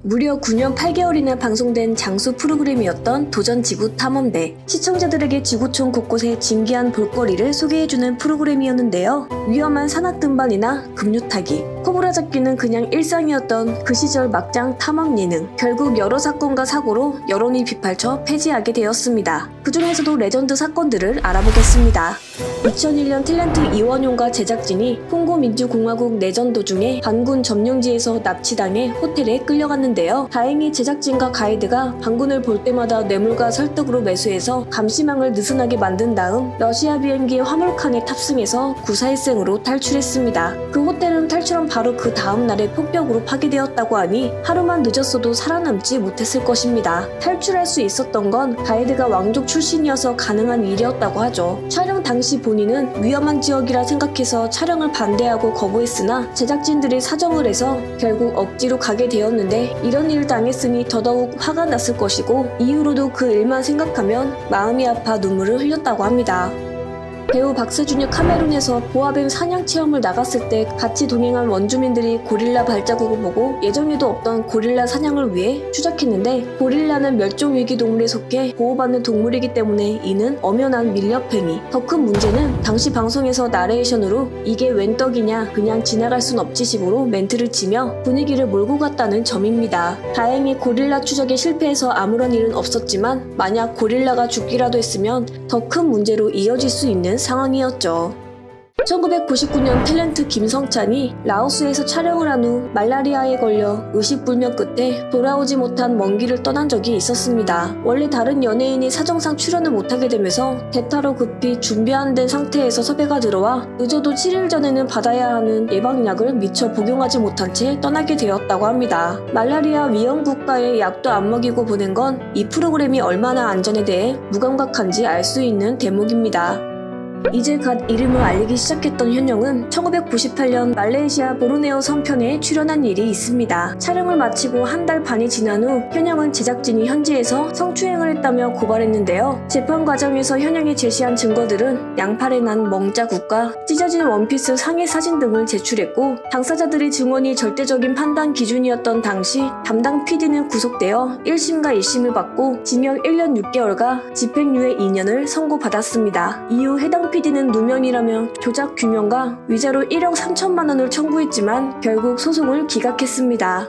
무려 9년 8개월이나 방송된 장수 프로그램이었던 도전지구 탐험대. 시청자들에게 지구촌 곳곳의 진기한 볼거리를 소개해주는 프로그램이었는데요. 위험한 산악 등반이나 급류타기, 코브라 잡기는 그냥 일상이었던 그 시절 막장 탐험 예능. 결국 여러 사건과 사고로 여론이 비팔쳐 폐지하게 되었습니다. 그 중에서도 레전드 사건들을 알아보겠습니다. 2001년 탤런트 이원용과 제작진이 콩고민주공화국 내전 도중에 반군 점령지에서 납치당해 호텔에 끌려갔는데요. 다행히 제작진과 가이드가 반군을 볼 때마다 뇌물과 설득으로 매수해서 감시망을 느슨하게 만든 다음 러시아 비행기의 화물칸에 탑승해서 구사일생으로 탈출했습니다. 그 호텔은 탈출한 바로 그 다음 날에 폭격으로 파괴되었다고 하니 하루만 늦었어도 살아남지 못했을 것입니다. 탈출할 수 있었던 건 가이드가 왕족 출신이어서 가능한 일이었다고 하죠. 촬영 당시 본인은 위험한 지역이라 생각해서 촬영을 반대하고 거부했으나 제작진들이 사정을 해서 결국 억지로 가게 되었는데, 이런 일을 당했으니 더더욱 화가 났을 것이고 이후로도 그 일만 생각하면 마음이 아파 눈물을 흘렸다고 합니다. 배우 박세준이 카메룬에서 보아뱀 사냥 체험을 나갔을 때 같이 동행한 원주민들이 고릴라 발자국을 보고 예정에도 없던 고릴라 사냥을 위해 추적했는데, 고릴라는 멸종위기 동물에 속해 보호받는 동물이기 때문에 이는 엄연한 밀렵행위. 더 큰 문제는 당시 방송에서 나레이션으로 이게 웬 떡이냐, 그냥 지나갈 순 없지 식으로 멘트를 치며 분위기를 몰고 갔다는 점입니다. 다행히 고릴라 추적에 실패해서 아무런 일은 없었지만 만약 고릴라가 죽기라도 했으면 더 큰 문제로 이어질 수 있는 상황이었죠. 1999년 탤런트 김성찬이 라오스에서 촬영을 한 후 말라리아에 걸려 의식불명 끝에 돌아오지 못한 먼 길을 떠난 적이 있었습니다. 원래 다른 연예인이 사정상 출연을 못하게 되면서 대타로 급히 준비 안 된 상태에서 섭외가 들어와 늦어도 7일 전에는 받아야 하는 예방약을 미처 복용하지 못한 채 떠나게 되었다고 합니다. 말라리아 위험 국가에 약도 안 먹이고 보낸 건 이 프로그램이 얼마나 안전에 대해 무감각한지 알 수 있는 대목입니다. 이제 갓 이름을 알리기 시작했던 현영은 1998년 말레이시아 보르네오 섬편에 출연한 일이 있습니다. 촬영을 마치고 한 달 반이 지난 후 현영은 제작진이 현지에서 성추행을 했다며 고발했는데요. 재판 과정에서 현영이 제시한 증거들은 양팔에 난 멍자국과 찢어진 원피스 상의 사진 등을 제출했고, 당사자들의 증언이 절대적인 판단 기준이었던 당시 담당 PD는 구속되어 1심과 2심을 받고 징역 1년 6개월과 집행유예 2년을 선고받았습니다. 이후 해당 PD는 누명이라며 조작 규명과 위자료 1억 3천만 원을 청구했지만 결국 소송을 기각했습니다.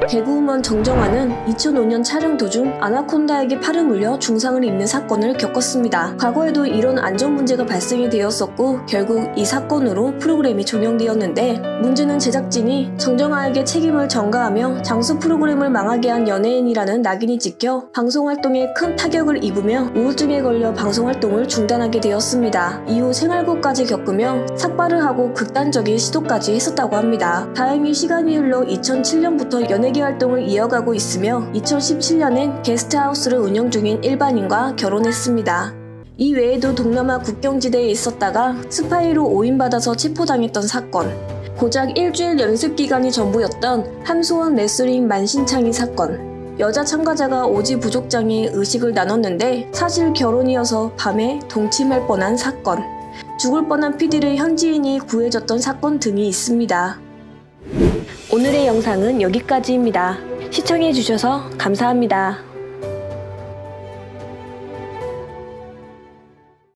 개그우먼 정정화는 2005년 촬영 도중 아나콘다에게 팔을 물려 중상을 입는 사건을 겪었습니다. 과거에도 이런 안전 문제가 발생이 되었었고 결국 이 사건으로 프로그램이 종영되었는데, 문제는 제작진이 정정화에게 책임을 전가하며 장수 프로그램을 망하게 한 연예인이라는 낙인이 찍혀 방송활동에 큰 타격을 입으며 우울증에 걸려 방송활동을 중단하게 되었습니다. 이후 생활고까지 겪으며 삭발을 하고 극단적인 시도까지 했었다고 합니다. 다행히 시간이 흘러 2007년부터 연예계 활동을 이어가고 있으며 2017년엔 게스트하우스를 운영 중인 일반인과 결혼했습니다. 이 외에도 동남아 국경지대에 있었다가 스파이로 오인받아서 체포당했던 사건, 고작 일주일 연습기간이 전부였던 함소원 레슬링 만신창이 사건, 여자 참가자가 오지 부족장에 의식을 나눴는데 사실 결혼이어서 밤에 동침할 뻔한 사건, 죽을 뻔한 PD를 현지인이 구해줬던 사건 등이 있습니다. 오늘의 영상은 여기까지입니다. 시청해주셔서 감사합니다.